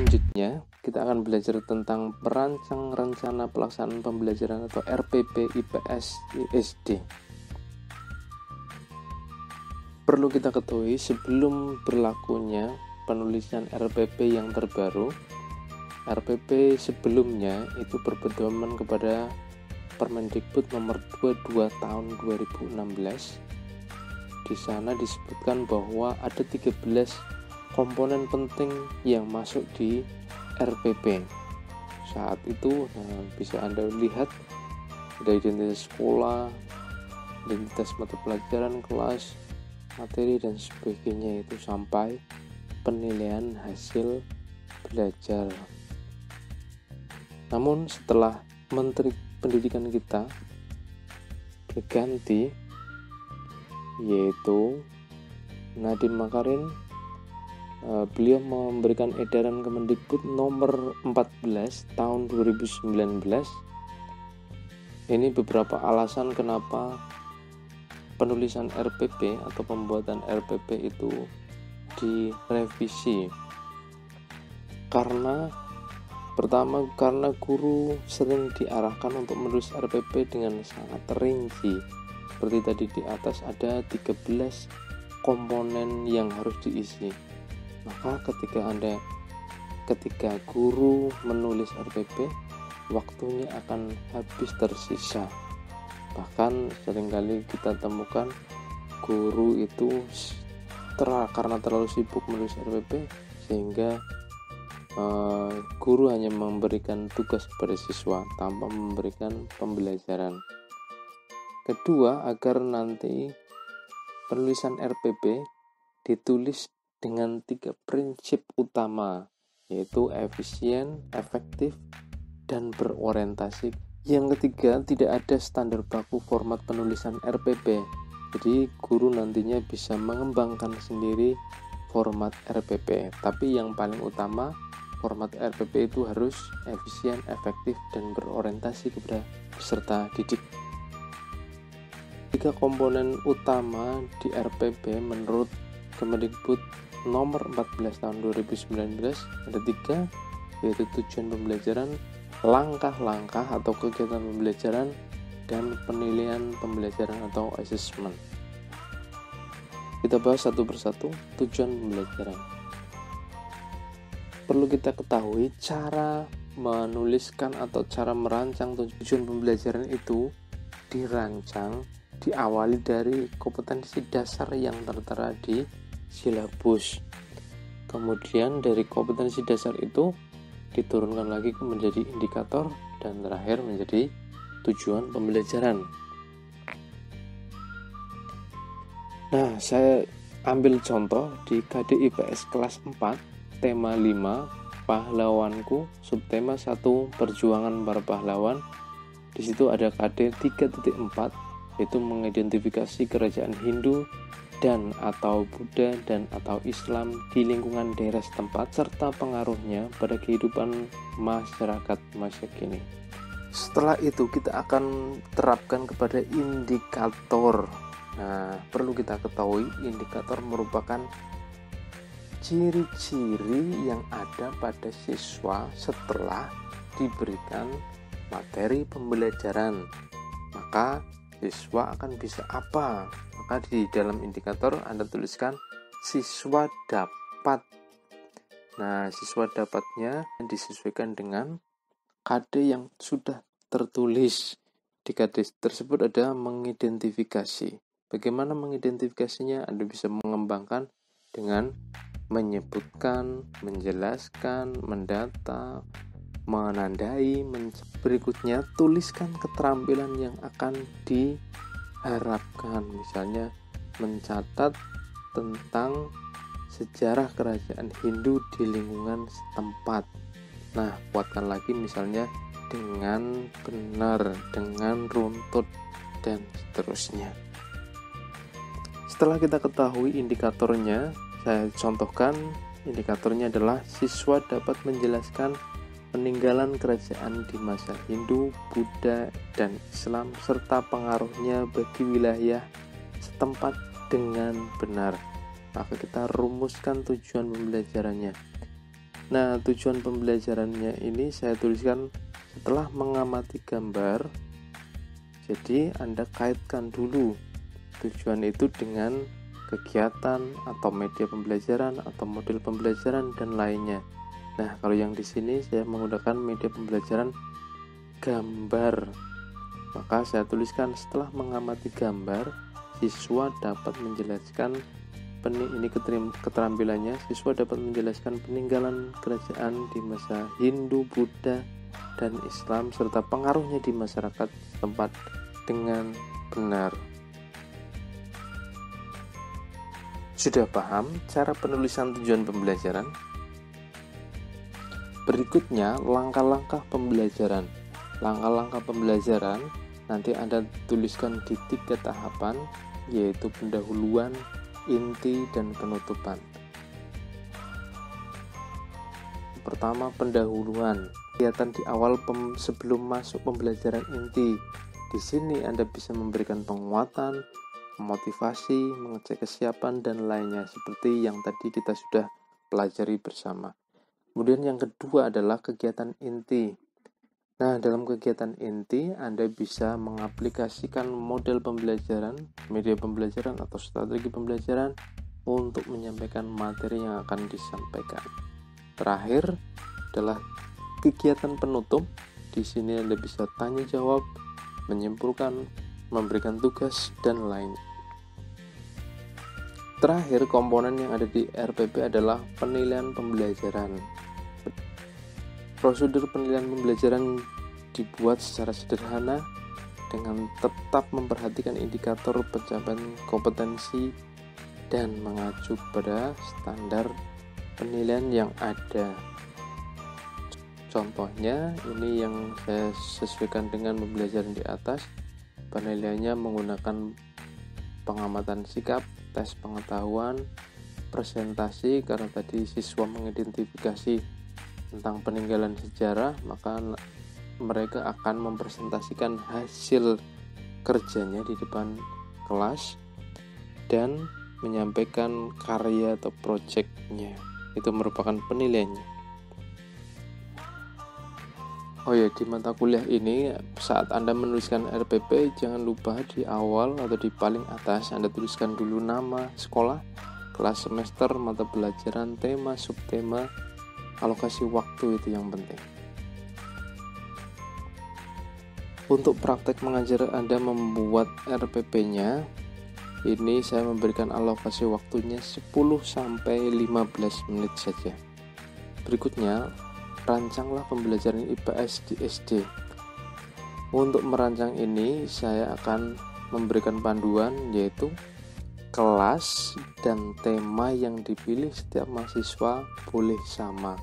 selanjutnya kita akan belajar tentang perancang rencana pelaksanaan pembelajaran atau RPP IPS ISD. Perlu kita ketahui sebelum berlakunya penulisan RPP yang terbaru, RPP sebelumnya itu berpedoman kepada Permendikbud nomor 22 tahun 2016. Di sana disebutkan bahwa ada 13 komponen penting yang masuk di RPP. Saat itu bisa Anda lihat ada identitas sekolah, identitas mata pelajaran, kelas, materi dan sebagainya, itu sampai penilaian hasil belajar. Namun setelah Menteri Pendidikan kita berganti, yaitu Nadiem Makarim, beliau memberikan edaran Kemendikbud nomor 14 tahun 2019. Ini beberapa alasan kenapa penulisan RPP atau pembuatan RPP itu direvisi. Pertama, karena guru sering diarahkan untuk menulis RPP dengan sangat rinci. Seperti tadi di atas ada 13 komponen yang harus diisi. Maka ketika guru menulis RPP, waktunya akan habis tersisa. Bahkan seringkali kita temukan guru itu karena terlalu sibuk menulis RPP sehingga guru hanya memberikan tugas kepada siswa tanpa memberikan pembelajaran. Kedua, agar nanti penulisan RPP ditulis dengan 3 prinsip utama, yaitu efisien, efektif, dan berorientasi. Yang ketiga, tidak ada standar baku format penulisan RPP. Jadi guru nantinya bisa mengembangkan sendiri format RPP. Tapi yang paling utama, format RPP itu harus efisien, efektif, dan berorientasi kepada peserta didik. 3 komponen utama di RPP menurut Kemendikbud nomor 14 tahun 2019 ada 3, yaitu tujuan pembelajaran, langkah-langkah atau kegiatan pembelajaran, dan penilaian pembelajaran atau assessment. Kita bahas satu persatu. Tujuan pembelajaran. Perlu kita ketahui cara menuliskan atau cara merancang tujuan pembelajaran itu diawali dari kompetensi dasar yang tertera di silabus. Kemudian dari kompetensi dasar itu diturunkan lagi menjadi indikator dan terakhir menjadi tujuan pembelajaran. Nah, saya ambil contoh di KD IPS kelas 4. Tema 5, pahlawanku, subtema 1, perjuangan para pahlawan. Di situ ada KD 3.4, yaitu mengidentifikasi kerajaan Hindu dan atau Buddha dan atau Islam di lingkungan daerah setempat serta pengaruhnya pada kehidupan masyarakat masa kini. Setelah itu kita akan terapkan kepada indikator. Nah, perlu kita ketahui indikator merupakan ciri-ciri yang ada pada siswa setelah diberikan materi pembelajaran. Maka siswa akan bisa apa? Maka di dalam indikator Anda tuliskan siswa dapat. Nah, siswa dapatnya disesuaikan dengan KD yang sudah tertulis. Di KD tersebut ada mengidentifikasi. Bagaimana mengidentifikasinya? Anda bisa mengembangkan dengan menyebutkan, menjelaskan, mendata, menandai. Berikutnya tuliskan keterampilan yang akan diharapkan, misalnya mencatat tentang sejarah kerajaan Hindu di lingkungan setempat. Nah, kuatkan lagi misalnya dengan benar, dengan runtut, dan seterusnya. Setelah kita ketahui indikatornya, saya contohkan indikatornya adalah siswa dapat menjelaskan peninggalan kerajaan di masa Hindu, Buddha, dan Islam serta pengaruhnya bagi wilayah setempat dengan benar. Maka kita rumuskan tujuan pembelajarannya. Nah, tujuan pembelajarannya ini saya tuliskan setelah mengamati gambar. Jadi Anda kaitkan dulu tujuan itu dengan kegiatan atau media pembelajaran atau model pembelajaran dan lainnya. Nah, kalau yang di sini saya menggunakan media pembelajaran gambar. Maka saya tuliskan setelah mengamati gambar, siswa dapat menjelaskan keterampilannya. Siswa dapat menjelaskan peninggalan kerajaan di masa Hindu, Buddha, dan Islam serta pengaruhnya di masyarakat setempat dengan benar. Sudah paham cara penulisan tujuan pembelajaran? Berikutnya, langkah-langkah pembelajaran. Langkah-langkah pembelajaran nanti Anda tuliskan di 3 tahapan, yaitu pendahuluan, inti, dan penutupan. Pertama, pendahuluan. Kegiatan di awal sebelum masuk pembelajaran inti. Di sini Anda bisa memberikan penguatan, memotivasi, mengecek kesiapan, dan lainnya seperti yang tadi kita sudah pelajari bersama. Kemudian yang kedua adalah kegiatan inti. Nah, dalam kegiatan inti Anda bisa mengaplikasikan model pembelajaran, media pembelajaran, atau strategi pembelajaran untuk menyampaikan materi yang akan disampaikan. Terakhir adalah kegiatan penutup. Di sini Anda bisa tanya jawab, menyimpulkan, memberikan tugas, dan lainnya. Terakhir, komponen yang ada di RPP adalah penilaian pembelajaran. Prosedur penilaian pembelajaran dibuat secara sederhana dengan tetap memperhatikan indikator pencapaian kompetensi dan mengacu pada standar penilaian yang ada. Contohnya, ini yang saya sesuaikan dengan pembelajaran di atas. Penilaiannya menggunakan pengamatan sikap, tes pengetahuan, presentasi, karena tadi siswa mengidentifikasi tentang peninggalan sejarah, maka mereka akan mempresentasikan hasil kerjanya di depan kelas dan menyampaikan karya atau proyeknya. Itu merupakan penilaiannya. Oh ya, di mata kuliah ini saat Anda menuliskan RPP, jangan lupa di awal atau di paling atas Anda tuliskan dulu nama sekolah, kelas, semester, mata pelajaran, tema, subtema, alokasi waktu, itu yang penting. Untuk praktek mengajar Anda membuat RPP-nya, ini saya memberikan alokasi waktunya 10-15 menit saja. Berikutnya, rancanglah pembelajaran IPS di SD. Untuk merancang ini, saya akan memberikan panduan, yaitu kelas dan tema yang dipilih setiap mahasiswa boleh sama,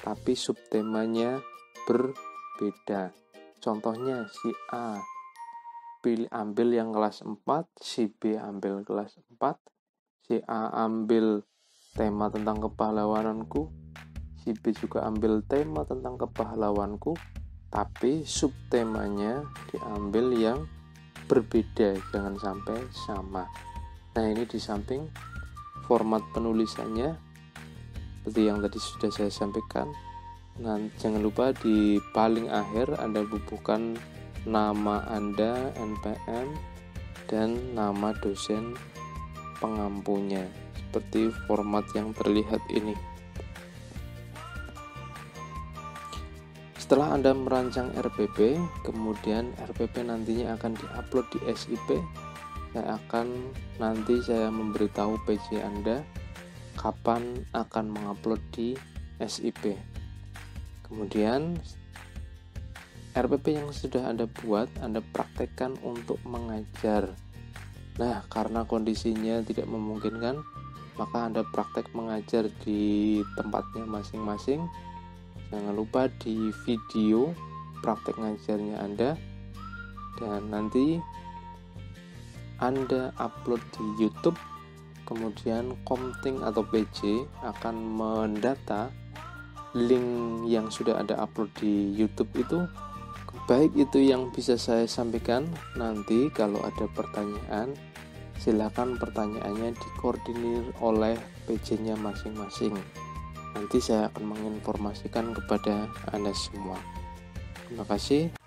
tapi subtemanya berbeda. Contohnya, si A ambil yang kelas 4, si B ambil kelas 4, si A ambil tema tentang kepahlawananku, si B juga ambil tema tentang kepahlawanku, tapi subtemanya diambil yang berbeda, jangan sampai sama. Nah, ini di samping format penulisannya seperti yang tadi sudah saya sampaikan. Nah, jangan lupa di paling akhir Anda bubuhkan nama Anda, NPM, dan nama dosen pengampunya seperti format yang terlihat ini. Setelah Anda merancang RPP, kemudian RPP nantinya akan diupload di SIP. Saya memberitahu PJ Anda kapan akan mengupload di SIP. Kemudian RPP yang sudah Anda buat, Anda praktekkan untuk mengajar. Nah, karena kondisinya tidak memungkinkan, maka Anda praktek mengajar di tempatnya masing-masing. Jangan lupa di video praktek ngajarnya Anda, dan nanti Anda upload di YouTube. Kemudian Komting atau PJ akan mendata link yang sudah Anda upload di YouTube itu, baik itu yang bisa saya sampaikan. Nanti kalau ada pertanyaan, silakan pertanyaannya dikoordinir oleh PJ-nya masing-masing. Nanti saya akan menginformasikan kepada Anda semua. Terima kasih.